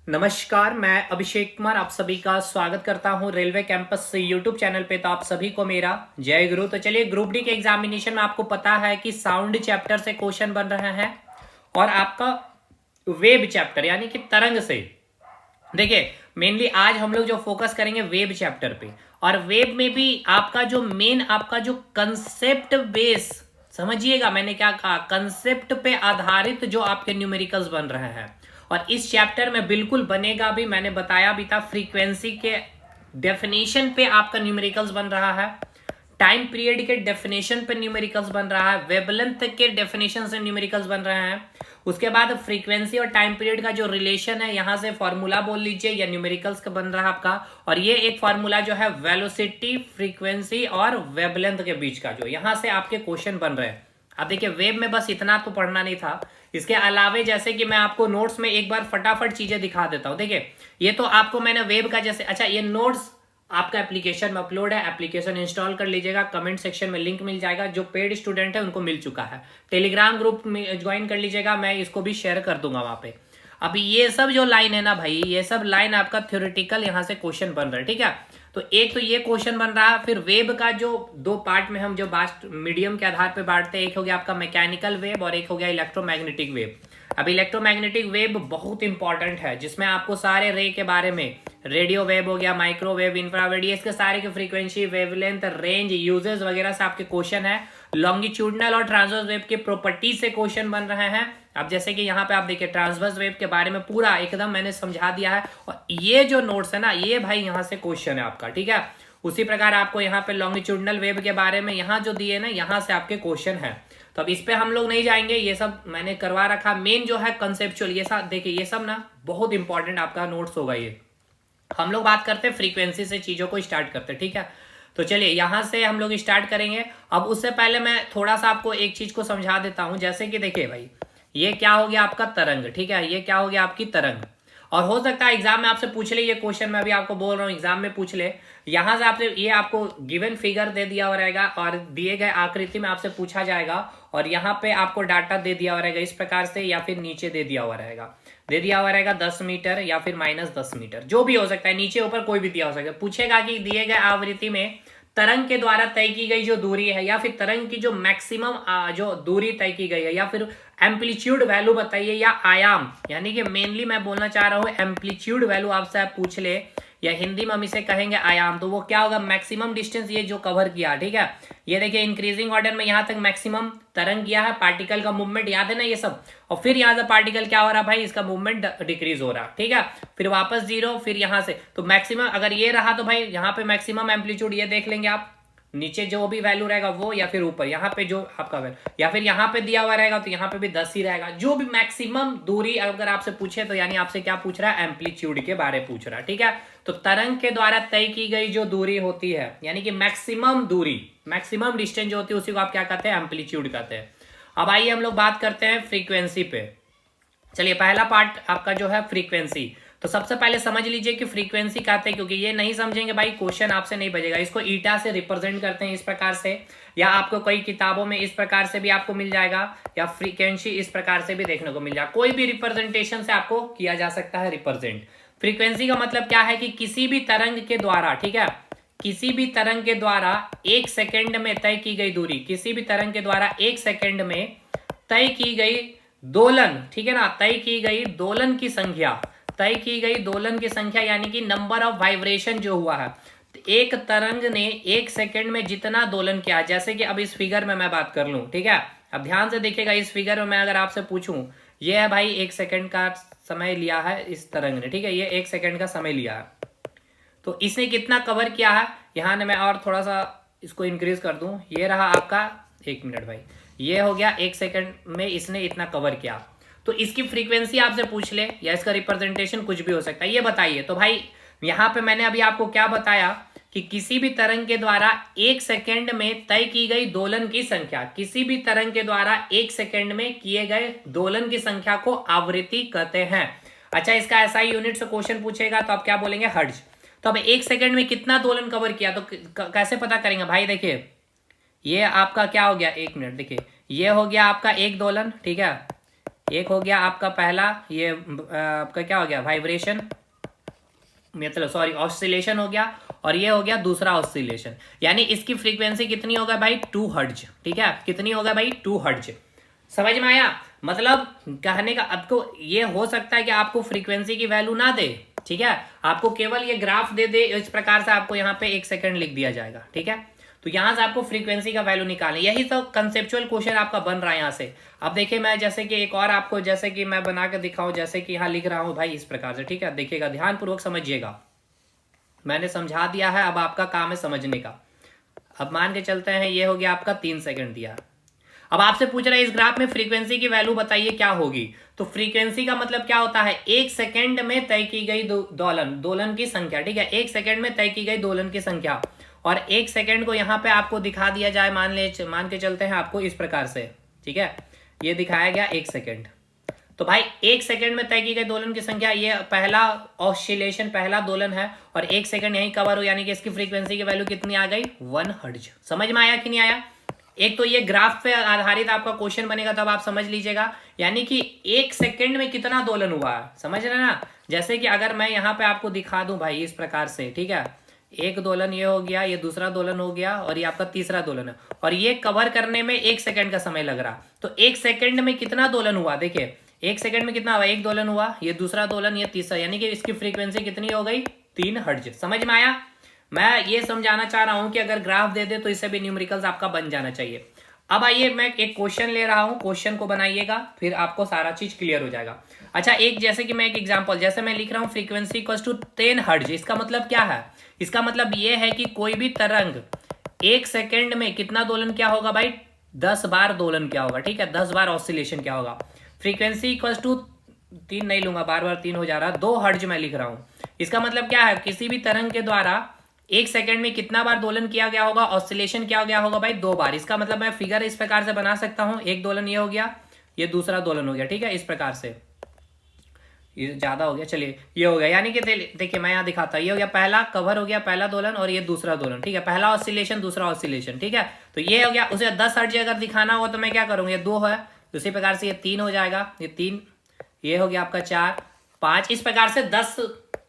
नमस्कार, मैं अभिषेक कुमार आप सभी का स्वागत करता हूं रेलवे कैंपस यूट्यूब चैनल पे। तो आप सभी को मेरा जय गुरु। तो चलिए, ग्रुप डी के एग्जामिनेशन में आपको पता है कि साउंड चैप्टर से क्वेश्चन बन रहे हैं और आपका वेब चैप्टर यानी कि तरंग से। देखिए, मेनली आज हम लोग जो फोकस करेंगे वेब चैप्टर पे, और वेब में भी आपका जो मेन आपका जो कंसेप्ट बेस, समझिएगा मैंने क्या कहा, कंसेप्ट पे आधारित जो आपके न्यूमेरिकल्स बन रहे हैं। और इस चैप्टर में बिल्कुल बनेगा भी, मैंने बताया भी था, फ्रीक्वेंसी के डेफिनेशन पे आपका न्यूमेरिकल्स बन रहा है, टाइम पीरियड के डेफिनेशन पे न्यूमेरिकल्स बन रहा है, वेवलेंथ के डेफिनेशन से न्यूमेरिकल्स बन रहे हैं। उसके बाद फ्रीक्वेंसी और टाइम पीरियड का जो रिलेशन है, यहां से फॉर्मूला बोल लीजिए या न्यूमेरिकल्स का बन रहा है आपका। और ये एक फॉर्मूला जो है वेलोसिटी, फ्रीक्वेंसी और वेवलेंथ के बीच का, जो यहां से आपके क्वेश्चन बन रहे हैं। अब देखिए, वेब में बस इतना तो पढ़ना नहीं था, इसके अलावे जैसे कि मैं आपको नोट्स में एक बार फटाफट चीजें दिखा देता हूं। देखिए, ये तो आपको मैंने वेब का जैसे, अच्छा ये नोट्स आपका एप्लीकेशन में अपलोड है, एप्लीकेशन इंस्टॉल कर लीजिएगा, कमेंट सेक्शन में लिंक मिल जाएगा, जो पेड स्टूडेंट है उनको मिल चुका है। टेलीग्राम ग्रुप में ज्वाइन कर लीजिएगा, मैं इसको भी शेयर कर दूंगा वहां पे। अभी ये सब जो लाइन है ना भाई, ये सब लाइन आपका थ्योरेटिकल यहाँ से क्वेश्चन बन रहा है, ठीक है। तो एक तो ये क्वेश्चन बन रहा है, फिर वेब का जो दो पार्ट में हम जो बास्ट मीडियम के आधार पर बांटते हैं, एक हो गया आपका मैकेनिकल वेब और एक हो गया इलेक्ट्रोमैग्नेटिक वेब। अब इलेक्ट्रोमैग्नेटिक वेब बहुत इंपॉर्टेंट है, जिसमें आपको सारे रे के बारे में, रेडियो वेव हो गया, माइक्रोवेव, इंफ्रारेड, ये इसके सारे के फ्रीक्वेंसी, वेवलेंथ, रेंज, यूजेस वगैरह से आपके क्वेश्चन है। लॉन्गिट्यूडनल और ट्रांसवर्स वेव के प्रॉपर्टी से क्वेश्चन बन रहे हैं। अब जैसे कि यहाँ पे आप देखिए, ट्रांसवर्स वेव के बारे में पूरा एकदम मैंने समझा दिया है, और ये जो नोट्स है ना, ये भाई यहाँ से क्वेश्चन है आपका, ठीक है। उसी प्रकार आपको यहाँ पे लॉन्गिट्यूडनल वेव के बारे में यहाँ जो दिए ना, यहाँ से आपके क्वेश्चन है। तो अब इस पे हम लोग नहीं जाएंगे, ये सब मैंने करवा रखा। मेन जो है कंसेप्चुअल, ये सब देखिए, ये सब ना बहुत इंपॉर्टेंट आपका नोट्स होगा। ये हम लोग बात करते हैं फ्रीक्वेंसी से, चीजों को स्टार्ट करते हैं, ठीक है। तो चलिए, यहां से हम लोग स्टार्ट करेंगे। अब उससे पहले मैं थोड़ा सा आपको एक चीज को समझा देता हूं। जैसे कि देखिए भाई, ये क्या हो गया आपका तरंग, ठीक है, ये क्या हो गया आपकी तरंग। और हो सकता है एग्जाम में आपसे पूछ ले ये क्वेश्चन, मैं अभी आपको बोल रहा हूँ, एग्जाम में पूछ ले। यहां से आपसे ये आपको गिवन फिगर दे दिया हुआ रहेगा और दिए गए आकृति में आपसे पूछा जाएगा, और यहाँ पे आपको डाटा दे दिया हुआ रहेगा इस प्रकार से, या फिर नीचे दे दिया हुआ रहेगा, 10 मीटर या फिर -10 मीटर, जो भी हो सकता है, नीचे ऊपर कोई भी दिया हो सकता है। पूछेगा कि दिए गए आवृत्ति में तरंग के द्वारा तय की गई जो दूरी है, या फिर तरंग की जो मैक्सिमम जो दूरी तय की गई है, या फिर एम्पलीट्यूड वैल्यू बताइए, या आयाम, यानी कि मेनली मैं बोलना चाह रहा हूं एम्पलीट्यूड वैल्यू आपसे आप पूछ ले, या हिंदी में हम इसे कहेंगे आयाम। तो वो क्या होगा, मैक्सिमम डिस्टेंस ये जो कवर किया, ठीक है। ये देखिए, इंक्रीजिंग ऑर्डर में यहां तक मैक्सिमम तरंग किया है, पार्टिकल का मूवमेंट याद है ना ये सब। और फिर यहां से पार्टिकल क्या हो रहा है भाई, इसका मूवमेंट डिक्रीज हो रहा, ठीक है। फिर वापस 0, फिर यहां से तो मैक्सिमम अगर ये रहा, तो भाई यहाँ पे मैक्सिमम एम्पलीट्यूड ये देख लेंगे आप, नीचे जो भी वैल्यू रहेगा वो, या फिर ऊपर यहाँ पे जो आपका वैल्यू, या फिर यहाँ पे दिया हुआ रहेगा तो यहाँ पे भी 10 ही रहेगा। जो भी मैक्सिमम दूरी अगर आपसे पूछे, तो यानी आपसे क्या पूछ रहा है, एम्पलीट्यूड के बारे पूछ रहा है, ठीक है। तो तरंग के द्वारा तय की गई जो दूरी होती है, यानी कि मैक्सिमम दूरी, मैक्सिमम डिस्टेंस जो होती है, उसी को आप क्या कहते हैं, एम्पलीट्यूड कहते हैं। अब आइए हम लोग बात करते हैं फ्रीक्वेंसी पे। चलिए, पहला पार्ट आपका जो है फ्रीक्वेंसी। तो सबसे पहले समझ लीजिए कि फ्रीक्वेंसी कहते हैं, क्योंकि ये नहीं समझेंगे भाई क्वेश्चन आपसे नहीं बजेगा। इसको ईटा से रिप्रेजेंट करते हैं इस प्रकार से, या आपको कई किताबों में इस प्रकार से भी आपको मिल जाएगा, या फ्रीक्वेंसी इस प्रकार से भी देखने को मिल जाएगा। कोई भी रिप्रेजेंटेशन से आपको किया जा सकता है रिप्रेजेंट। फ्रीक्वेंसी का मतलब क्या है कि किसी भी तरंग के द्वारा, ठीक है, किसी भी तरंग के द्वारा 1 सेकेंड में तय की गई दूरी, किसी भी तरंग के द्वारा 1 सेकेंड में तय की गई दोलन, ठीक है ना, तय की गई दोलन की संख्या, तय की गई दोलन की संख्या, यानी कि नंबर ऑफ वाइब्रेशन जो हुआ है। एक तरंग ने 1 सेकेंड में जितना दोलन किया, जैसे कि अब इस फिगर में मैं बात कर लूं, ठीक है। अब ध्यान से देखिएगा, इस फिगर में मैं अगर आपसे पूछूं, ये है भाई 1 सेकेंड का समय लिया है इस तरंग ने, ठीक है, ये 1 सेकेंड का समय लिया है। तो इसने कितना कवर किया है, यहां ने मैं और थोड़ा सा इसको इंक्रीज कर दूं, ये रहा आपका 1 मिनट भाई, ये हो गया 1 सेकेंड में इसने इतना कवर किया। तो इसकी फ्रीक्वेंसी आपसे पूछ ले, या इसका रिप्रेजेंटेशन कुछ भी हो सकता है, ये बताइए। तो भाई यहां पे मैंने अभी आपको क्या बताया कि किसी भी तरंग के द्वारा 1 सेकेंड में तय की गई दोलन की संख्या, किसी भी तरंग के द्वारा 1 सेकेंड में किए गए दोलन की संख्या को आवृत्ति कहते हैं। अच्छा, इसका ऐसा ही यूनिट से क्वेश्चन पूछेगा तो आप क्या बोलेंगे, हर्ट्ज। तो अब 1 सेकेंड में कितना दोलन कवर किया, तो कैसे पता करेंगे भाई। देखिए, ये आपका क्या हो गया, 1 मिनट, देखिए ये हो गया आपका 1 दोलन, ठीक है, एक हो गया आपका पहला ये आपका क्या हो गया वाइब्रेशन, मतलब सॉरी ऑसिलेशन हो गया, और ये हो गया दूसरा ऑसिलेशन। यानी इसकी फ्रीक्वेंसी कितनी होगा भाई 2 हर्ट्ज। ठीक है, कितनी होगा भाई 2 हर्ट्ज। समझ में आया? मतलब कहने का आपको ये हो सकता है कि आपको फ्रीक्वेंसी की वैल्यू ना दे, ठीक है, आपको केवल ये ग्राफ दे दे, इस प्रकार से आपको यहाँ पे 1 सेकंड लिख दिया जाएगा। ठीक है, तो यहां से आपको फ्रीक्वेंसी का वैल्यू निकालना, यही तो कंसेप्चुअल क्वेश्चन आपका बन रहा है यहाँ से। अब देखिए मैं जैसे कि एक और आपको जैसे कि मैं बना के दिखाऊं, जैसे कि यहाँ लिख रहा हूं भाई इस प्रकार से। ठीक है, देखिएगा ध्यानपूर्वक समझिएगा, मैंने समझा दिया है, अब आपका काम है समझने का। अब मान के चलते हैं ये हो गया आपका 3 सेकंड दिया। अब आपसे पूछ रहा है इस ग्राफ में फ्रीक्वेंसी की वैल्यू बताइए क्या होगी। तो फ्रीक्वेंसी का मतलब क्या होता है, 1 सेकंड में तय की गई दोलन की संख्या। ठीक है, 1 सेकंड में तय की गई दोलन की संख्या, और 1 सेकंड को यहाँ पे आपको दिखा दिया जाए, मान के चलते हैं आपको इस प्रकार से। ठीक है, ये दिखाया गया 1 सेकंड। तो भाई 1 सेकंड में तय की गई दोलन की संख्या, ये पहला ऑसिलेशन, पहला दोलन है, और 1 सेकंड यहीं कवर हो, यानी कि इसकी फ्रीक्वेंसी की वैल्यू कितनी आ गई 1 हर्ट्ज। समझ में आया कि नहीं आया? एक तो ये ग्राफ पे आधारित आपका क्वेश्चन बनेगा, तब आप समझ लीजिएगा, यानी कि 1 सेकंड में कितना दोलन हुआ है, समझ रहे ना। जैसे कि अगर मैं यहाँ पे आपको दिखा दूं भाई इस प्रकार से, ठीक है, एक दोलन ये हो गया, ये दूसरा दोलन हो गया, और ये आपका तीसरा दोलन है, और ये कवर करने में 1 सेकंड का समय लग रहा, तो 1 सेकंड में कितना दोलन हुआ, देखिए 1 सेकंड में कितना हुआ, एक दोलन हुआ, ये दूसरा दोलन, ये तीसरा, यानी कि इसकी फ्रीक्वेंसी कितनी हो गई 3 हर्ट्ज। समझ में आया? मैं ये समझाना चाह रहा हूं कि अगर ग्राफ दे दे तो इससे भी न्यूमेरिकल्स आपका बन जाना चाहिए। अब आइए मैं एक क्वेश्चन ले रहा हूं, क्वेश्चन को बनाइएगा, फिर आपको सारा चीज क्लियर हो जाएगा। अच्छा, एक जैसे कि मैं एक एग्जांपल, जैसे मैं लिख रहा हूं फ्रीक्वेंसी इक्वल्स टू 10 हर्ट्ज, इसका मतलब क्या है, इसका मतलब ये है कि कोई भी तरंग 1 सेकंड में कितना दोलन क्या होगा भाई 10 बार दोलन क्या होगा। ठीक है, 10 बार ऑसिलेशन क्या होगा। फ्रीक्वेंसी इक्वल्स टू 3 नहीं लूंगा, बार बार 3 हो जा रहा, 2 हर्ट्ज मैं लिख रहा हूं। इसका मतलब क्या है, किसी भी तरंग के द्वारा 1 सेकंड में कितना बार दोलन किया गया होगा, ऑसिलेशन किया गया होगा भाई 2 बार। इसका मतलब मैं फिगर इस प्रकार से बना सकता हूं, एक दोलन ये हो गया, ये दूसरा दोलन हो गया। ठीक है, इस प्रकार से, ये ज्यादा हो गया, चलिए ये हो गया, यानी कि देखिए मैं यहाँ दिखाता हूँ, ये हो गया पहला कवर हो गया, पहला दोलन, और ये दूसरा दोलन। ठीक है, पहला ऑसिलेशन, दूसरा ऑसिलेशन। ठीक है, तो ये हो गया, उसे 10 हर्ट्ज अगर दिखाना हो तो मैं क्या करूंगा, ये 2 है, उसी प्रकार से ये 3 हो जाएगा, ये 3, ये हो गया आपका 4, 5, इस प्रकार से 10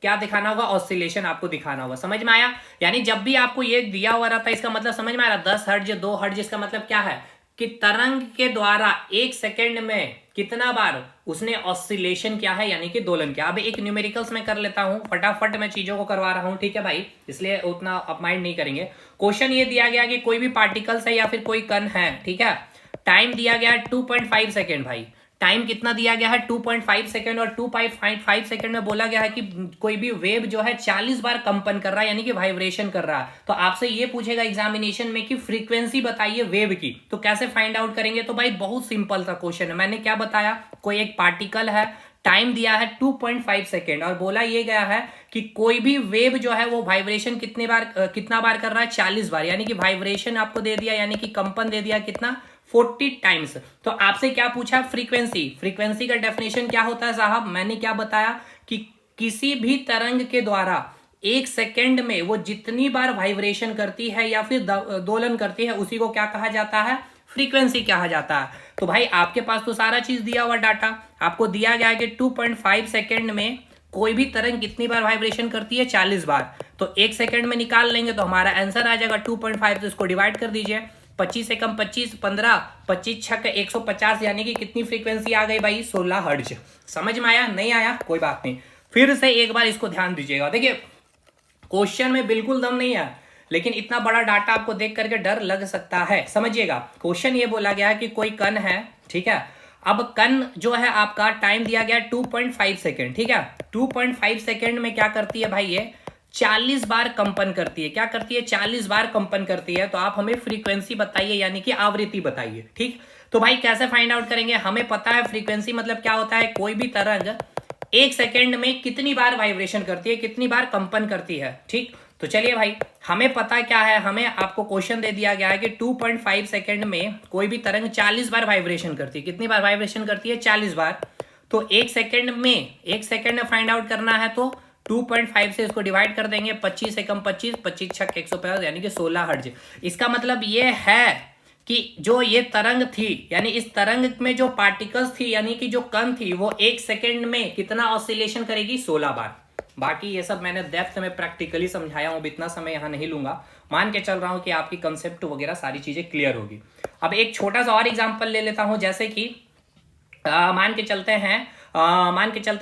क्या दिखाना होगा, ऑसिलेशन आपको दिखाना होगा। समझ में आया? यानी जब भी आपको ये दिया हुआ रहता है, इसका मतलब समझ में आ रहा, 10 हर्ट्ज 2 हर्ट्ज, इसका मतलब क्या है कि तरंग के द्वारा 1 सेकंड में कितना बार उसने ऑसिलेशन किया है, यानी कि दोलन किया। अब एक न्यूमेरिकल्स में कर लेता हूं, फटाफट मैं चीजों को करवा रहा हूं, ठीक है भाई, इसलिए उतना अप माइंड नहीं करेंगे। क्वेश्चन ये दिया गया कि कोई भी पार्टिकल्स है या फिर कोई कण है, ठीक है, टाइम दिया गया है 2.5 सेकेंड। भाई टाइम कितना दिया गया है 2.5 सेकेंड, और 2.5 सेकेंड में बोला गया है कि कोई भी वेव जो है 40 बार कंपन कर रहा है, यानी कि वाइब्रेशन कर रहा है। तो आपसे ये पूछेगा एग्जामिनेशन में कि फ्रीक्वेंसी बताइए वेव की, तो कैसे फाइंड आउट करेंगे। तो भाई बहुत सिंपल सा क्वेश्चन है, मैंने क्या बताया, कोई एक पार्टिकल है, टाइम दिया है 2.5 सेकेंड, और बोला ये गया है कि कोई भी वेव जो है वो वाइब्रेशन कितना बार कर रहा है 40 बार, यानी कि वाइब्रेशन आपको दे दिया, यानी कि कंपन दे दिया कितना 40 टाइम्स। तो आपसे क्या पूछा, फ्रीक्वेंसी। फ्रीक्वेंसी का डेफिनेशन क्या होता है साहब, मैंने क्या बताया कि किसी भी तरंग के द्वारा 1 सेकेंड में वो जितनी बार वाइब्रेशन करती है या फिर दोलन करती है, उसी को क्या कहा जाता है, फ्रीक्वेंसी कहा जाता है। तो भाई आपके पास तो सारा चीज दिया हुआ डाटा, आपको दिया गया है कि 2.5 सेकेंड में कोई भी तरंग कितनी बार वाइब्रेशन करती है 40 बार। तो 1 सेकेंड में निकाल लेंगे तो हमारा आंसर आ जाएगा 2.5, तो इसको डिवाइड कर दीजिए, 25 से कम 25, 15, 25 छक 150, यानी कि कितनी फ्रीक्वेंसी आ गई भाई 16 हर्ट्ज। समझ में आया? नहीं आया कोई बात नहीं, फिर से एक बार इसको ध्यान दीजिएगा। देखिए क्वेश्चन में बिल्कुल दम नहीं है, लेकिन इतना बड़ा डाटा आपको देख करके डर लग सकता है। समझिएगा, क्वेश्चन ये बोला गया है कि कोई कण है, ठीक है, अब कण जो है आपका टाइम दिया गया 2.5 सेकेंड, ठीक है, 2.5 सेकेंड में क्या करती है भाई, ये 40 बार कंपन करती है। क्या करती है, 40 बार कंपन करती है। तो आप हमें फ्रीक्वेंसी बताइए, यानी कि आवृत्ति बताइए। ठीक, तो भाई कैसे फाइंड आउट करेंगे, हमें पता है फ्रीक्वेंसी मतलब क्या होता है, कोई भी तरंग 1 सेकेंड में कितनी बार वाइब्रेशन करती है, कितनी बार कंपन करती है। ठीक, तो चलिए भाई हमें पता क्या है, हमें आपको क्वेश्चन दे दिया गया है कि 2.5 सेकेंड में कोई भी तरंग 40 बार वाइब्रेशन करती है। कितनी बार वाइब्रेशन करती है, 40 बार। तो 1 सेकेंड में फाइंड आउट करना है, तो 2.5 से इसको डिवाइड कर देंगे, 25 से कम 25, 25 छक 150, यानी कि 16 हर्ट्ज। इसका मतलब ये है कि जो ये तरंग थी, यानी इस तरंग में जो पार्टिकल्स थी, यानी कि जो कण थी, वो 1 सेकेंड में कितना ऑसिलेशन करेगी? 16 बार। बाकी ये सब मैंने डेप्थ में प्रैक्टिकली समझाया हूं, इतना समय यहां नहीं लूंगा। मान के चल रहा हूं कि आपकी कंसेप्ट वगैरह सारी चीजें क्लियर होगी। अब एक छोटा सा और एग्जांपल ले लेता हूं, जैसे कि मान के चलते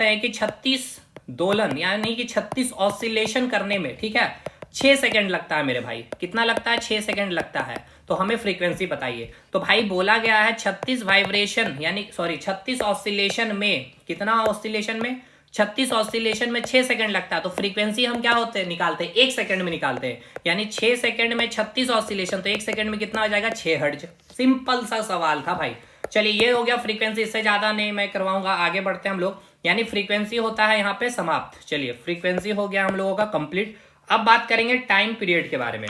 हैं कि 36 दोलन यानी कि 36 ऑसिलेशन करने में, ठीक है, 6 सेकंड लगता है मेरे भाई। कितना लगता है? 6 सेकंड लगता है। तो हमें फ्रीक्वेंसी बताइए। तो भाई बोला गया है 36 वाइब्रेशन यानी 36 ऑसिलेशन में, कितना ऑसिलेशन में? 36 ऑसिलेशन में 6 सेकंड लगता है। तो फ्रीक्वेंसी हम क्या होते हैं? निकालते हैं 1 सेकंड में निकालते हैं, यानी 6 सेकंड में 36 ऑसिलेशन, तो 1 सेकंड में कितना हो जाएगा? 6 हर्ट्ज। सिंपल सा सवाल था भाई। चलिए ये हो गया फ्रीक्वेंसी, इससे ज्यादा नहीं मैं करवाऊंगा, आगे बढ़ते हैं हम लोग। यानी फ्रीक्वेंसी होता है यहाँ पे समाप्त। चलिए फ्रीक्वेंसी हो गया हम लोगों का कंप्लीट। अब बात करेंगे टाइम पीरियड के बारे में।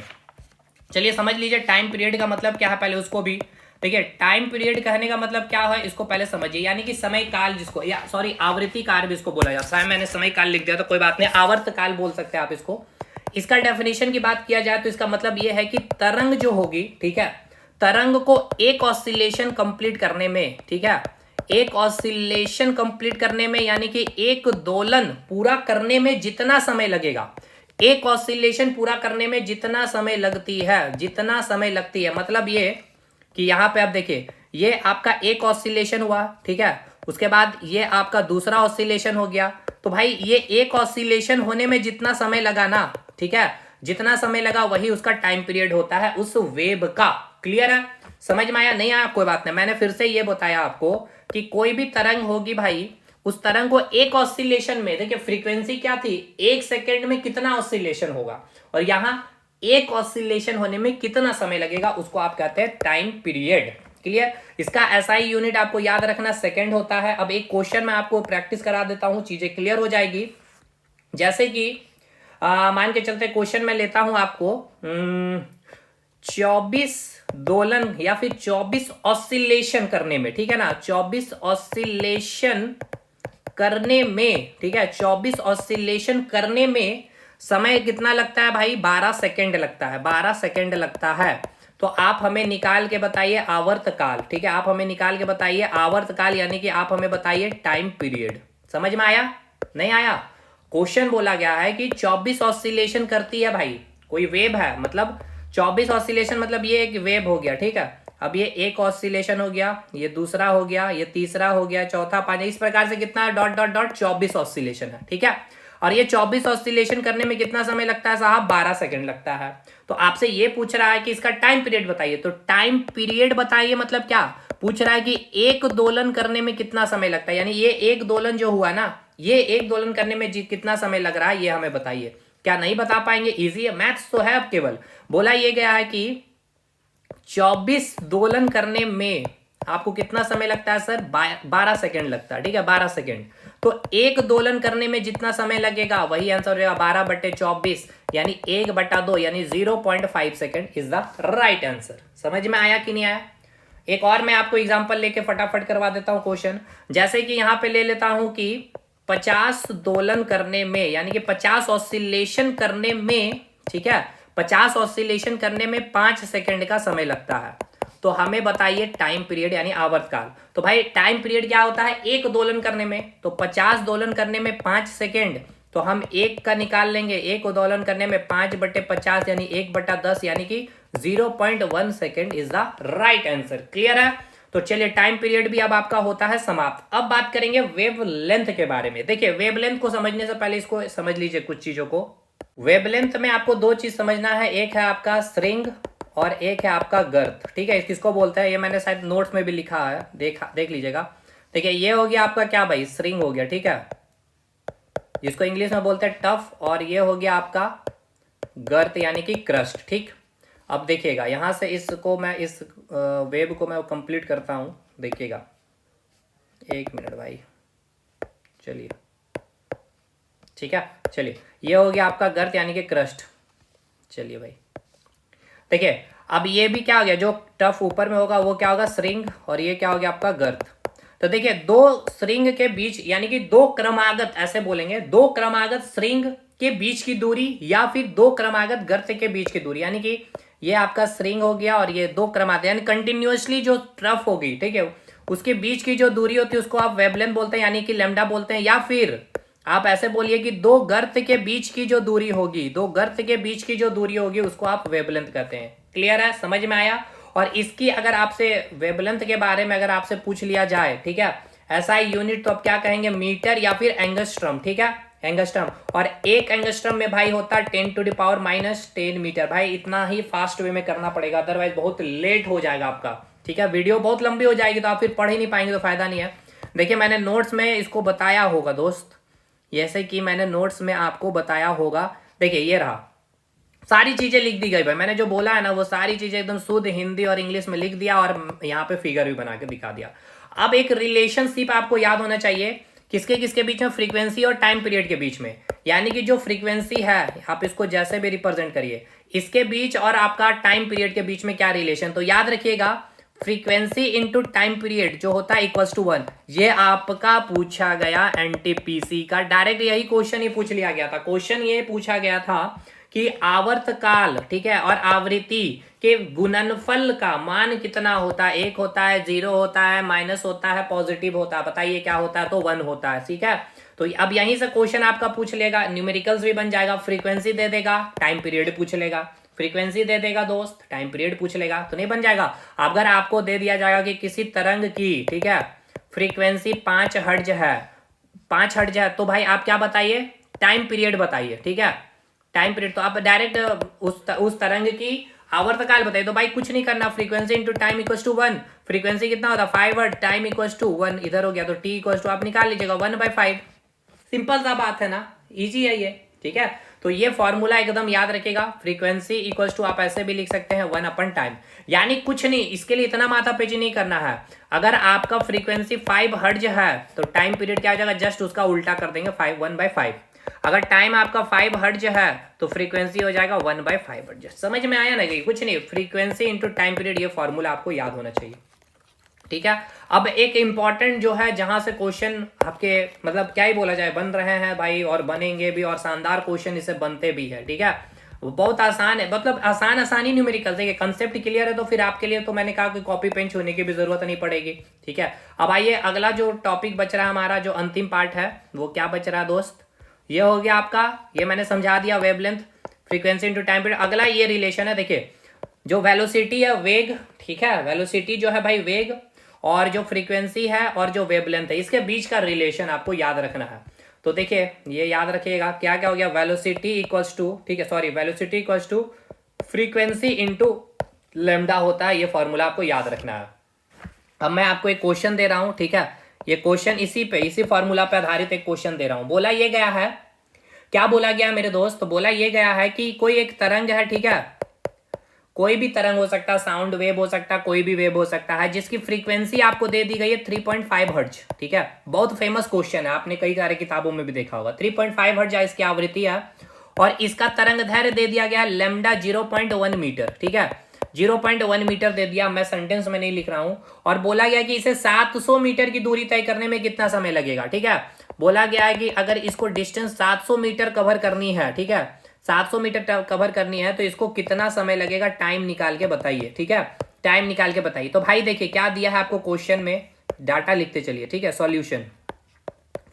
चलिए समझ लीजिए टाइम पीरियड का मतलब क्या है, पहले उसको भी देखिए। टाइम पीरियड कहने का मतलब क्या है, इसको पहले समझिए। यानी कि समय काल, जिसको या सॉरी आवृत्ति काल भी इसको बोला जाता है। मैंने समय काल लिख दिया तो कोई बात नहीं, आवर्त काल बोल सकते हैं आप इसको। इसका डेफिनेशन की बात किया जाए तो इसका मतलब यह है कि तरंग जो होगी, ठीक है, तरंग को एक ऑसिलेशन कंप्लीट करने में, ठीक है, एक ऑसिलेशन कंप्लीट करने में, यानी कि एक दोलन पूरा करने में जितना समय लगेगा, एक ऑसिलेशन पूरा करने में जितना समय लगती है, मतलब ये कि यहां पे आप देखिए, ये आपका एक ऑसिलेशन हुआ, ठीक है, उसके बाद ये आपका दूसरा ऑसिलेशन हो गया। तो भाई ये एक ऑसिलेशन होने में जितना समय लगा ना, ठीक है, जितना समय लगा वही उसका टाइम पीरियड होता है उस वेव का। क्लियर है? समझ में आया? नहीं आया कोई बात नहीं। मैंने फिर से ये बताया आपको कि कोई भी तरंग होगी भाई, उस तरंग को एक ऑसिलेशन में, देखिए फ्रीक्वेंसी क्या थी, 1 सेकेंड में कितना ऑसिलेशन होगा, और यहां एक ऑसिलेशन होने में कितना समय लगेगा, उसको आप कहते हैं टाइम पीरियड। क्लियर? इसका एसआई यूनिट आपको याद रखना सेकंड होता है। अब एक क्वेश्चन मैं आपको प्रैक्टिस करा देता हूं, चीजें क्लियर हो जाएगी। जैसे कि मान के चलते क्वेश्चन में लेता हूं आपको 24 दोलन या फिर 24 ऑसिलेशन करने में, ठीक है ना, 24 ऑसिलेशन करने में, ठीक है, 24 ऑसिलेशन करने में समय कितना लगता है भाई? 12 सेकेंड लगता है। 12 सेकेंड लगता है। तो आप हमें निकाल के बताइए आवर्तकाल, ठीक है, आप हमें निकाल के बताइए आवर्तकाल, यानी कि आप हमें बताइए टाइम पीरियड। समझ में आया? नहीं आया? क्वेश्चन बोला गया है कि 24 ऑसिलेशन करती है भाई, कोई वेव है, मतलब 24 ऑसिलेशन मतलब ये एक वेव हो गया, ठीक है। अब ये एक ऑसिलेशन हो गया, ये दूसरा हो गया, ये तीसरा हो गया, चौथा, पांचवा, इस प्रकार से कितना डॉट डॉट डॉट 24 ऑसिलेशन है, ठीक है। और ये 24 ऑसिलेशन करने में कितना समय लगता है साहब? 12 सेकंड लगता है। तो आपसे ये पूछ रहा है कि इसका टाइम पीरियड बताइए। तो टाइम पीरियड बताइए मतलब क्या पूछ रहा है कि एक दोलन करने में कितना समय लगता है, यानी ये एक दोलन जो हुआ ना, ये एक दोलन करने में कितना समय लग रहा है, ये हमें बताइए। क्या नहीं बता पाएंगे? इजी है, मैथ्स तो है। अब केवल बोला ये गया है कि 24 दोलन करने में आपको कितना समय लगता है सर? 12 सेकेंड लगता है, ठीक है, 12 सेकेंड। तो एक दोलन करने में जितना समय लगेगा वही आंसर रहेगा 12/24, यानी 1/2, यानी 0.5 second is the right answer. समझ में आया कि नहीं आया? एक और मैं आपको एग्जांपल लेके फटाफट करवा देता हूं क्वेश्चन। जैसे कि यहां पे ले लेता हूं कि 50 दोलन करने में, यानी कि 50 ऑसिलेशन करने में, ठीक है, 50 ऑसिलेशन करने में 5 सेकेंड का समय लगता है। तो हमें बताइए टाइम पीरियड यानी आवर्तकाल। तो भाई टाइम पीरियड क्या होता है? एक दोलन करने में, तो 50 दोलन करने में 5 सेकेंड, तो हम एक का निकाल लेंगे। एक दोलन करने में 5/50 यानी 1/10, यानी कि 0.1 second is the right answer. Clear है? तो चलिए टाइम पीरियड भी अब आपका होता है समाप्त। अब बात करेंगे वेवलेंथ के बारे में। देखिए वेवलेंथ को समझने से पहले इसको समझ लीजिए कुछ चीजों को। वेवलेंथ में आपको दो चीज समझना है, एक है आपका स्ट्रिंग और एक है आपका गर्थ, ठीक है। किसको बोलते हैं ये मैंने शायद नोट्स में भी लिखा है, देख लीजिएगा। देखिए ये हो गया आपका क्या भाई? स्ट्रिंग हो गया, ठीक है, जिसको इंग्लिश में बोलते हैं टफ। और ये हो गया आपका गर्थ यानी कि क्रस्ट, ठीक। अब देखिएगा यहां से इसको मैं इस वेब को मैं कंप्लीट करता हूं, देखिएगा 1 मिनट भाई, चलिए ठीक है। चलिए ये हो गया आपका गर्थ यानी कि क्रस्ट। चलिए भाई देखिए अब ये भी क्या हो गया, जो टफ ऊपर में होगा वो क्या होगा? स्ट्रिंग, और ये क्या हो गया आपका गर्थ। तो देखिए दो स्ट्रिंग के बीच यानी कि दो क्रमागत, ऐसे बोलेंगे, दो क्रमागत स्ट्रिंग के बीच की दूरी या फिर दो क्रमागत गर्त के बीच की दूरी, यानी कि ये आपका स्ट्रिंग हो गया और ये दो क्रम आते हैं, यानी कंटिन्यूअसली जो ट्रफ होगी, ठीक है, उसके बीच की जो दूरी होती है उसको आप वेवलेंथ बोलते हैं, यानी कि लैम्डा बोलते हैं। या फिर आप ऐसे बोलिए कि दो गर्त के बीच की जो दूरी होगी, दो गर्त के बीच की जो दूरी होगी उसको आप वेवलेंथ कहते हैं। क्लियर है, समझ में आया। और इसकी अगर आपसे वेवलेंथ के बारे में अगर आपसे पूछ लिया जाए, ठीक है, ऐसा यूनिट, तो आप क्या कहेंगे, मीटर या फिर एंगस्ट्रम, ठीक है, एंगस्ट्रम। और एक एंगस्ट्रम में भाई होता है 10⁻⁻10 मीटर। भाई इतना ही फास्ट वे में करना पड़ेगा, अदरवाइज बहुत लेट हो जाएगा आपका, ठीक है, वीडियो बहुत लंबी हो जाएगी तो आप फिर पढ़ ही नहीं पाएंगे, तो फायदा नहीं है। देखिए मैंने नोट्स में इसको बताया होगा दोस्त, जैसे कि मैंने नोट्स में आपको बताया होगा। देखिए ये रहा, सारी चीजें लिख दी गई भाई, मैंने जो बोला है ना वो सारी चीजें एकदम शुद्ध हिंदी और इंग्लिश में लिख दिया और यहाँ पे फिगर भी बना के दिखा दिया। अब एक रिलेशनशिप आपको याद होना चाहिए, किसके किसके बीच में, फ्रीक्वेंसी और टाइम पीरियड के बीच में। यानी कि जो फ्रीक्वेंसी है, आप इसको जैसे भी रिप्रेजेंट करिए, इसके बीच और आपका टाइम पीरियड के बीच में क्या रिलेशन, तो याद रखिएगा फ्रीक्वेंसी इंटू टाइम पीरियड जो होता है इक्वल्स टू 1। ये आपका पूछा गया एनटीपीसी का, डायरेक्ट यही क्वेश्चन ही पूछ लिया गया था। क्वेश्चन ये पूछा गया था कि आवर्तकाल, ठीक है, और आवृत्ति के गुणनफल का मान कितना होता है, 1 होता है, 0 होता है, माइनस होता है, पॉजिटिव होता है, बताइए क्या होता है, तो 1 होता है, ठीक है। तो अब यहीं से क्वेश्चन आपका पूछ लेगा, न्यूमेरिकल्स भी बन जाएगा, फ्रीक्वेंसी दे देगा, टाइम पीरियड पूछ लेगा, फ्रीक्वेंसी दे देगा दोस्त, टाइम पीरियड पूछ लेगा, तो नहीं बन जाएगा। अगर आपको दे दिया जाएगा कि किसी तरंग की, ठीक है, फ्रीक्वेंसी 5 हर्ट्ज है, 5 हर्ट्ज है, तो भाई आप क्या बताइए, टाइम पीरियड बताइए, ठीक है, टाइम पीरियड। तो आप डायरेक्ट उस तरंग की आवर्तकाल बताइए, तो भाई कुछ नहीं करना, frequency into time equals to 1। Frequency कितना होता है 5 हर्ट्ज, टाइम इक्वल्स टू 1 इधर हो गया, तो टी इक्वल्स टू आप निकाल लीजिएगा 1/5। सिंपल सा बात है ना, इजी है ये, ठीक है। तो ये फॉर्मूला एकदम याद रखिएगा, फ्रीक्वेंसी इक्वल्स टू आप ऐसे भी लिख सकते हैं 1/टाइम, यानी कुछ नहीं, इसके लिए इतना माथापेची नहीं करना है। अगर आपका फ्रीक्वेंसी 5 हर्ट्ज है तो टाइम पीरियड क्या हो जाएगा, जस्ट उसका उल्टा कर देंगे 1/5। अगर टाइम आपका 5 हर्ट्ज है तो फ्रीक्वेंसी हो जाएगा 1/5 हर्ट्ज। समझ में आया ना, कि कुछ नहीं, फ्रीक्वेंसी इंटू टाइम पीरियड, ये फॉर्मूला आपको याद होना चाहिए, ठीक है। अब एक इंपॉर्टेंट जो है, जहां से क्वेश्चन आपके मतलब क्या ही बोला जाए, बन रहे हैं भाई, और बनेंगे भी, और शानदार क्वेश्चन इससे बनते भी है, ठीक है। वो बहुत आसान है, मतलब आसानी न्यूमेरिकल, देखिए कंसेप्ट क्लियर है तो फिर आपके लिए तो मैंने कहा कि कॉपी पेन छूने की भी जरूरत नहीं पड़ेगी, ठीक है। अब आइए अगला जो टॉपिक बच रहा है हमारा, जो अंतिम पार्ट है, वो क्या बच रहा है दोस्त, ये हो गया आपका, ये मैंने समझा दिया, wavelength, frequency into time period. अगला ये रिलेशन है, देखिए जो वेलोसिटी है, वेग, ठीक है, वेलोसिटी जो है भाई वेग, और जो फ्रीक्वेंसी है और जो वेवलेंथ है, इसके बीच का रिलेशन आपको याद रखना है। तो देखिए ये याद रखिएगा, क्या क्या हो गया, वेलोसिटी इक्वल्स टू, ठीक है, sorry, velocity equals to frequency into lambda होता है, ये फॉर्मूला आपको याद रखना है। अब मैं आपको एक क्वेश्चन दे रहा हूं, ठीक है, ये क्वेश्चन इसी फॉर्मूला पे आधारित एक क्वेश्चन दे रहा हूं। बोला ये गया है, क्या बोला गया मेरे दोस्त, बोला ये गया है कि कोई एक तरंग है, ठीक है, कोई भी तरंग हो सकता है, साउंड वेव हो सकता है, कोई भी वेव हो सकता है, जिसकी फ्रीक्वेंसी आपको दे दी गई है 3.5 हर्ट्ज, ठीक है, बहुत फेमस क्वेश्चन है, आपने कई सारे किताबों में भी देखा होगा, 3.5 हर्ट्ज इसकी आवृत्ति है, और इसका तरंग दैर्घ्य दे दिया गया लैम्डा 0.1 मीटर, ठीक है, 0.1 मीटर दे दिया, मैं सेंटेंस में नहीं लिख रहा हूं। और बोला गया कि इसे 700 मीटर की दूरी तय करने में कितना समय लगेगा, ठीक है। बोला गया है कि अगर इसको डिस्टेंस 700 मीटर कवर करनी है, ठीक है, 700 मीटर कवर करनी है, तो इसको कितना समय लगेगा, टाइम निकाल के बताइए, ठीक है, टाइम निकाल के बताइए। तो भाई देखिए क्या दिया है आपको क्वेश्चन में, डाटा लिखते चलिए, ठीक है, solution,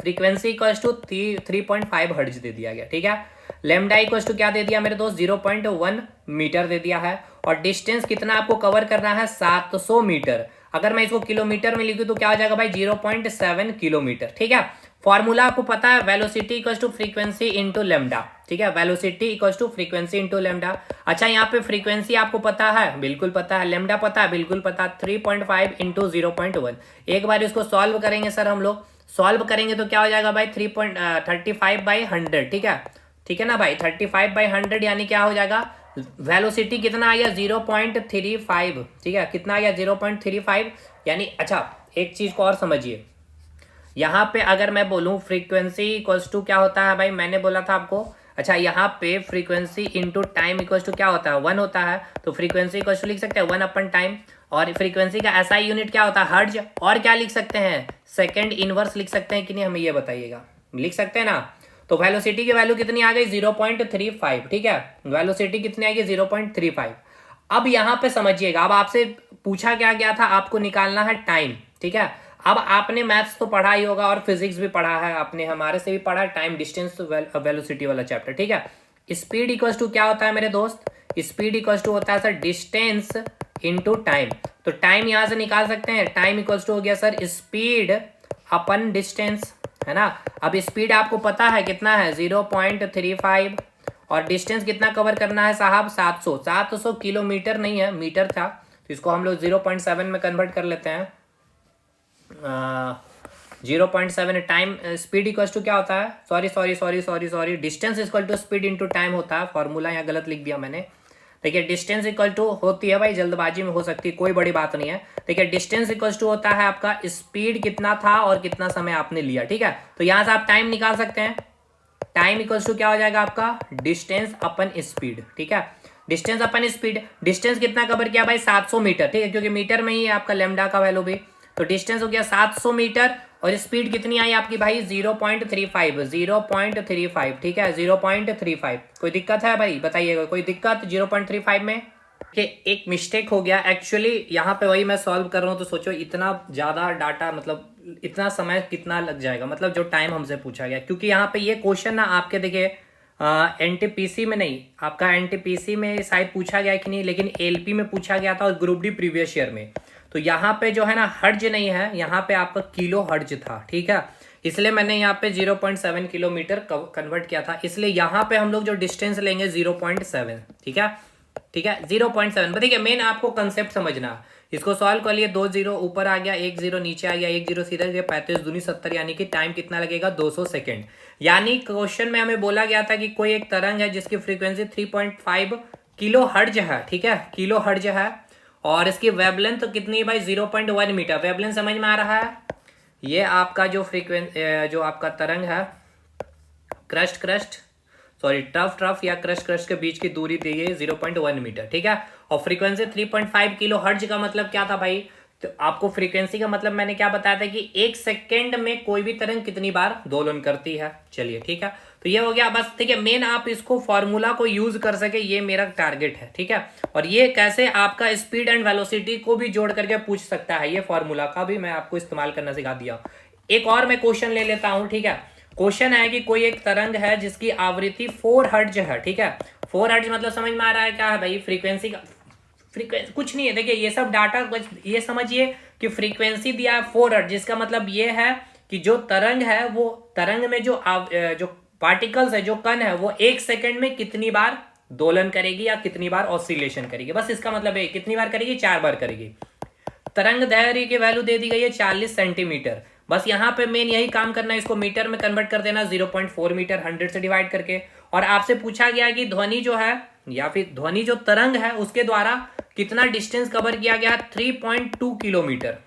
frequency equals to 3.5 hertz दे दिया गया, ठीक है, लेमडा इक्वल्स टू क्या दे दिया मेरे दोस्त, 0.1 मीटर दे दिया है, और डिस्टेंस कितना आपको कवर करना है, 700 मीटर। अगर मैं इसको किलोमीटर में लिखूं तो क्या हो जाएगा भाई, 0.7 किलोमीटर, ठीक है। फॉर्मूला आपको पता है, velocity equals to frequency into lambda, ठीक है, velocity equals to frequency into lambda. अच्छा यहाँ पे फ्रीक्वेंसी आपको पता है, बिल्कुल पता है, लेमडा पता है, बिल्कुल पता है, 3.5 इंटू 0.1। एक बार इसको सॉल्व करेंगे सर, हम लोग सॉल्व करेंगे तो क्या हो जाएगा भाई, 35/100, ठीक है ना भाई, 35/100 यानी क्या हो जाएगा, वेलोसिटी कितना आ गया 0.35, ठीक है, कितना आ गया 0.35, यानी अच्छा एक चीज को और समझिए, यहाँ पे अगर मैं बोलूँ फ्रीक्वेंसी इक्वल्स टू क्या होता है भाई, मैंने बोला था आपको, अच्छा यहाँ पे frequency into time equals to क्या होता है, 1 होता है, तो फ्रीक्वेंसी इक्वल्स टू लिख सकते हैं 1/टाइम, और फ्रीक्वेंसी का ऐसा यूनिट क्या होता है, हर्ट्ज, और क्या लिख सकते हैं, सेकंड इनवर्स लिख सकते हैं कि नहीं, हमें ये बताइएगा, लिख सकते हैं ना। तो वेलोसिटी की वैल्यू कितनी आ गई 0.35, ठीक है, वेलोसिटी कितनी आएगी 0.35। अब यहाँ पे समझिएगा, अब आपसे पूछा क्या गया था, आपको निकालना है टाइम, ठीक है। अब आपने मैथ्स तो पढ़ा ही होगा और फिजिक्स भी पढ़ा है, आपने हमारे से भी पढ़ा है टाइम डिस्टेंस वेलोसिटी वाला चैप्टर, ठीक है। स्पीड इक्वल्स टू क्या होता है मेरे दोस्त, स्पीड इक्वल्स टू होता है सर डिस्टेंस इनटू टाइम। तो टाइम यहां से निकाल सकते हैं, टाइम इक्वल्स टू हो गया सर स्पीड अपन डिस्टेंस, है ना। अब स्पीड आपको पता है कितना है 0.35, और डिस्टेंस कितना कवर करना है साहब 700 किलोमीटर नहीं है, मीटर था, तो इसको हम लोग 0.7 में कन्वर्ट कर लेते हैं। 0.7 टाइम स्पीड इक्वल टू क्या होता है, sorry distance equal to speed into time होता है, फॉर्मूला यहाँ गलत लिख दिया मैंने। देखिए डिस्टेंस इक्वल टू होती है भाई, जल्दबाजी में हो सकती है, कोई बड़ी बात नहीं है। देखिए डिस्टेंस इक्वल टू होता है आपका स्पीड कितना था और कितना समय आपने लिया, ठीक है। तो यहाँ से आप टाइम निकाल सकते हैं, टाइम इक्वल्स टू क्या हो जाएगा आपका डिस्टेंस अपन स्पीड, ठीक है। डिस्टेंस अपन स्पीड, डिस्टेंस कितना कवर किया भाई 700 मीटर, ठीक है, क्योंकि मीटर में ही है आपका लैम्डा का वैल्यू भी। तो डिस्टेंस हो गया 700 मीटर और स्पीड कितनी आई आपकी भाई 0.35, ठीक है 0.35। कोई दिक्कत है भाई बताइएगा, कोई दिक्कत 0.35 में। कि एक मिस्टेक हो गया एक्चुअली, यहाँ पे वही मैं सॉल्व कर रहा हूँ, तो सोचो इतना ज़्यादा डाटा, मतलब इतना समय कितना लग जाएगा, मतलब जो टाइम हमसे पूछा गया, क्योंकि यहाँ पे ये क्वेश्चन ना आपके देखिए एनटीपीसी में नहीं, आपका एनटीपीसी में शायद पूछा गया कि नहीं, लेकिन एलपी में पूछा गया था और ग्रुप डी प्रीवियस ईयर में। तो यहाँ पे जो है ना हर्ज नहीं है, यहाँ पे आपका किलो हर्ज था, ठीक है, इसलिए मैंने यहाँ पे 0.7 किलोमीटर कन्वर्ट किया था, इसलिए यहाँ पे हम लोग जो डिस्टेंस लेंगे 0.7, ठीक है, ठीक है 0.7। देखिए मेन आपको कंसेप्ट समझना, इसको सॉल्व कर लिए, 2 0 ऊपर आ गया, 1 0 नीचे आ गया, 1 0 सीधा गया, 35 दूनी 70, यानी कि टाइम कितना लगेगा 200 सेकेंड। यानी क्वेश्चन में हमें बोला गया था कि कोई एक तरंग है जिसकी फ्रीक्वेंसी 3.5 किलो हर्ज है, ठीक है, किलो हर्ज है, और इसकी वेवलेंथ तो कितनी है भाई 0.1 मीटर। वेवलेंथ समझ में आ रहा है, ये आपका जो फ्रीक्वेंसी जो आपका तरंग है टफ या क्रस्ट के बीच की दूरी दी है 0.1 मीटर, ठीक है, और फ्रीक्वेंसी 3.5 किलो हर्ज का मतलब क्या था भाई, तो आपको फ्रीक्वेंसी का मतलब मैंने क्या बताया था कि 1 सेकेंड में कोई भी तरंग कितनी बार दोलन करती है। चलिए ठीक है, तो ये हो गया बस, ठीक है, मेन आप इसको फॉर्मूला को यूज कर सके, ये मेरा टारगेट है, ठीक है। और ये कैसे आपका स्पीड एंड वेलोसिटी को भी जोड़ करके पूछ सकता है, ये फॉर्मूला का भी मैं आपको इस्तेमाल करना सिखा दिया। एक और मैं क्वेश्चन ले लेता हूं, ठीक है। क्वेश्चन है कि कोई एक तरंग है जिसकी आवृत्ति 4 हर्ट्ज है, ठीक है, 4 हर्ट्ज मतलब समझ में आ रहा है क्या है भाई, फ्रीक्वेंसी का फ्रीक्वेंसी कुछ नहीं है, देखिए ये सब डाटा ये समझिए कि फ्रीक्वेंसी दिया है 4 हर्ट्ज, जिसका मतलब ये है कि जो तरंग है वो तरंग में जो पार्टिकल्स है, जो कण है, वो 1 सेकेंड में कितनी बार दोलन करेगी या कितनी बार ऑसिलेशन करेगी, बस इसका मतलब है कितनी बार करेगी, 4 बार करेगी। तरंग दैर्घ्य की वैल्यू दे दी गई है 40 सेंटीमीटर, बस यहाँ पे मेन यही काम करना है, इसको मीटर में कन्वर्ट कर देना 0.4 मीटर 100 से डिवाइड करके। और आपसे पूछा गया कि ध्वनि जो है या फिर ध्वनि जो तरंग है उसके द्वारा कितना डिस्टेंस कवर किया गया, 3.2 किलोमीटर।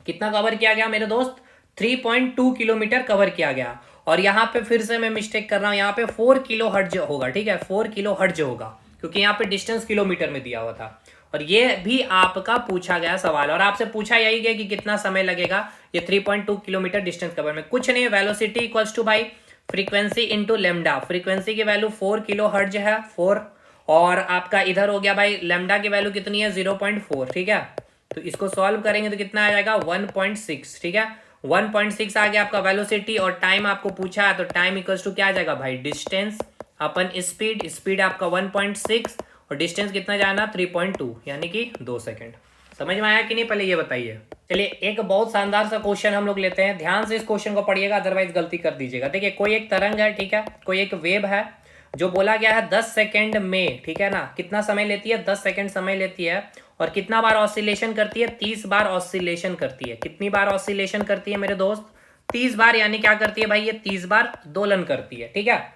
कितना कवर किया गया मेरे दोस्त, 3.2 किलोमीटर कवर किया गया। और यहाँ पे फिर से मैं मिस्टेक कर रहा हूँ, यहाँ पे 4 किलो हर्ट्ज होगा, ठीक है, 4 किलो हर्ट्ज होगा, क्योंकि यहाँ पे डिस्टेंस किलोमीटर में दिया हुआ था। और ये भी आपका पूछा गया सवाल, और आपसे पूछा यही गया कि कितना समय लगेगा ये 3.2 किलोमीटर डिस्टेंस कवर में। कुछ नहीं, वेलोसिटी इक्वल्स टू भाई फ्रीक्वेंसी इंटू लेमडा, फ्रीक्वेंसी की वैल्यू 4 किलो हर्ट्ज है 4, और आपका इधर हो गया भाई लेमडा की वैल्यू कितनी है 0.4, ठीक है। तो इसको सॉल्व करेंगे तो कितना आ जाएगा 1.6, ठीक है, 1.6 आ गया आपका वेलोसिटी। और टाइम आपको पूछा है तो टाइम इक्वल्स टू क्या आ जाएगा भाई डिस्टेंस अपन स्पीड, स्पीड आपका 1.6 और डिस्टेंस कितना जाना 3.2, यानी कि 2 सेकेंड। समझ में आया कि नहीं, पहले ये बताइए। चलिए एक बहुत शानदार सा क्वेश्चन हम लोग लेते हैं, ध्यान से इस क्वेश्चन को पढ़िएगा, अदरवाइज गलती कर दीजिएगा। देखिए कोई एक तरंग है, ठीक है, कोई एक वेव है, जो बोला गया है 10 सेकेंड में, ठीक है ना, कितना समय लेती है 10 सेकेंड समय लेती है, और कितना बार ऑसिलेशन करती है 30 बार ऑसिलेशन करती है। कितनी बार ऑसिलेशन करती है मेरे दोस्त, 30 बार, यानी क्या करती है भाई ये 30 बार दोलन करती है, ठीक है।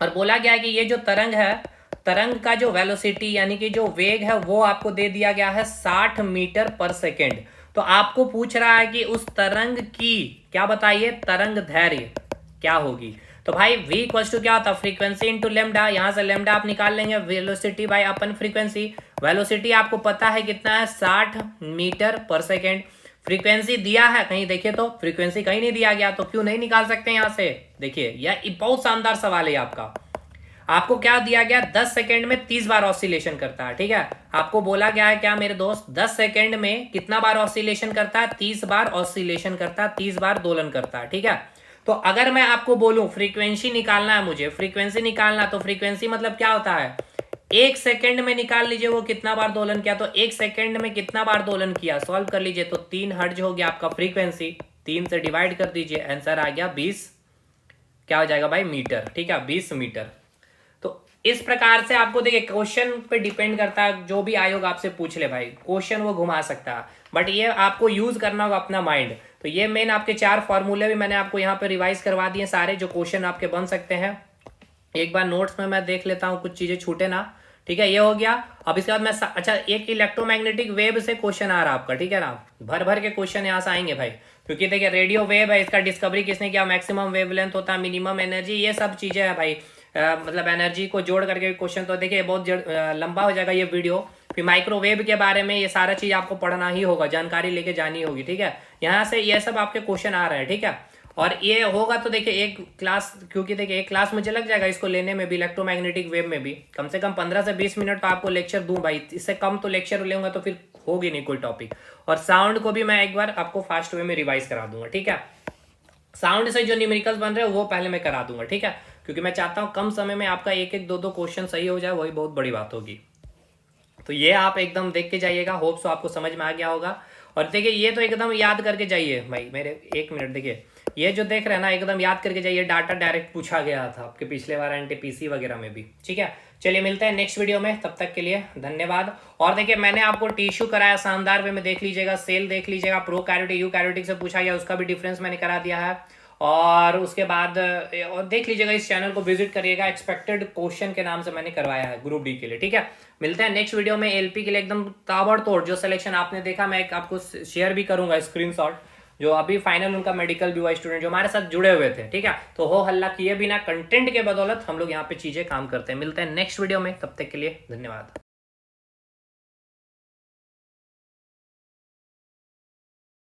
और बोला गया है कि ये जो तरंग है, तरंग का जो वेलोसिटी यानी कि जो वेग है वो आपको दे दिया गया है 60 मीटर पर सेकेंड। तो आपको पूछ रहा है कि उस तरंग की क्या बताइए तरंग दैर्घ्य क्या होगी। तो भाई v इक्वल्स टू क्या होता है फ्रीक्वेंसी इंटू लेमडा, यहां से लेमडा आप निकाल लेंगे, वेलोसिटी बाय अपन फ्रीक्वेंसी। वेलोसिटी आपको पता है कितना है 60 मीटर पर सेकेंड। फ्रीक्वेंसी दिया है कहीं, देखिए तो फ्रीक्वेंसी कहीं नहीं दिया गया, तो क्यों नहीं निकाल सकते यहां से। देखिए यह बहुत शानदार सवाल है आपका। आपको क्या दिया गया, 10 सेकंड में 30 बार ऑसिलेशन करता है, ठीक है। आपको बोला गया है क्या मेरे दोस्त, 10 सेकंड में कितना बार ऑसिलेशन करता है, 30 बार ऑसिलेशन करता है, 30 बार दोलन करता है, ठीक है। तो अगर मैं आपको बोलूं फ्रीक्वेंसी निकालना है मुझे, फ्रीक्वेंसी निकालना, तो फ्रीक्वेंसी मतलब क्या होता है, 1 सेकंड में निकाल लीजिए वो कितना बार दोलन किया। तो 1 सेकंड में कितना बार दोलन किया, सॉल्व कर लीजिए। तो 3 हर्ट्ज हो गया आपका फ्रीक्वेंसी, 3 से डिवाइड कर दीजिए, आंसर आ गया 20, क्या हो जाएगा भाई, मीटर, ठीक है, 20 मीटर। तो इस प्रकार से आपको देखिए क्वेश्चन पे डिपेंड करता है, जो भी आयोग आपसे पूछ ले भाई क्वेश्चन वो घुमा सकता है, बट ये आपको यूज करना होगा अपना माइंड। तो ये मेन आपके 4 फॉर्मूले भी मैंने आपको यहाँ पे रिवाइज करवा दिए सारे, जो क्वेश्चन आपके बन सकते हैं। एक बार नोट्स में मैं देख लेता हूँ कुछ चीजें छूटे ना, ठीक है। ये हो गया। अब इसके बाद मैं अच्छा, एक इलेक्ट्रोमैग्नेटिक वेव से क्वेश्चन आ रहा आपका, ठीक है ना, भर भर के क्वेश्चन यहाँ से आएंगे भाई, क्योंकि देखिए रेडियो वेव है, इसका डिस्कवरी किसने किया, मैक्सिमम वेवलेंथ होता है, मिनिमम एनर्जी, ये सब चीजें है भाई। मतलब एनर्जी को जोड़ करके क्वेश्चन, तो देखिए बहुत लंबा हो जाएगा ये वीडियो। फिर माइक्रोवेव के बारे में ये सारा चीज आपको पढ़ना ही होगा, जानकारी लेके जानी होगी, ठीक है। यहाँ से ये सब आपके क्वेश्चन आ रहे हैं, ठीक है। और ये होगा तो देखिए एक क्लास, क्योंकि देखिए एक क्लास मुझे लग जाएगा इसको लेने में भी, इलेक्ट्रोमैग्नेटिक वेव में भी कम से कम 15 से 20 मिनट तो आपको लेक्चर दूं भाई, इससे कम तो लेक्चर लूंगा तो फिर होगी नहीं कोई टॉपिक। और साउंड को भी मैं एक बार आपको फास्ट वे में रिवाइज करा दूंगा, ठीक है। साउंड से जो न्यूमेरिकल्स बन रहे हैं वो पहले मैं करा दूंगा, ठीक है, क्योंकि मैं चाहता हूँ कम समय में आपका एक एक दो दो क्वेश्चन सही हो जाए, वही बहुत बड़ी बात होगी। तो ये आप एकदम देख के जाइएगा, होप सो आपको समझ में आ गया होगा। और देखिए ये तो एकदम याद करके जाइए भाई मेरे, 1 मिनट, देखिए ये जो देख रहे हैं ना एकदम याद करके जाइए, डाटा डायरेक्ट पूछा गया था आपके पिछले बार एनटीपीसी वगैरह में भी, ठीक है। चलिए मिलते हैं नेक्स्ट वीडियो में, तब तक के लिए धन्यवाद। और देखिए मैंने आपको टिश्यू कराया शानदार वे में, देख लीजिएगा, सेल देख लीजिएगा, प्रोकैरियोटिक यूकैरियोटिक से पूछा गया, उसका भी डिफरेंस मैंने करा दिया है। और उसके बाद और देख लीजिएगा, इस चैनल को विजिट करिएगा, एक्सपेक्टेड क्वेश्चन के नाम से मैंने करवाया है ग्रुप डी के लिए, ठीक है। मिलते हैं नेक्स्ट वीडियो में। एलपी के लिए एकदम ताबड़तोड़ जो सिलेक्शन आपने देखा, मैं आपको शेयर भी करूंगा स्क्रीनशॉट, जो अभी फाइनल उनका मेडिकल भी हुआ स्टूडेंट जो हमारे साथ जुड़े हुए थे, ठीक है। तो हो हल्ला किए बिना कंटेंट के बदौलत हम लोग यहाँ पे चीजें काम करते हैं। मिलते हैं नेक्स्ट वीडियो में, तब तक के लिए धन्यवाद।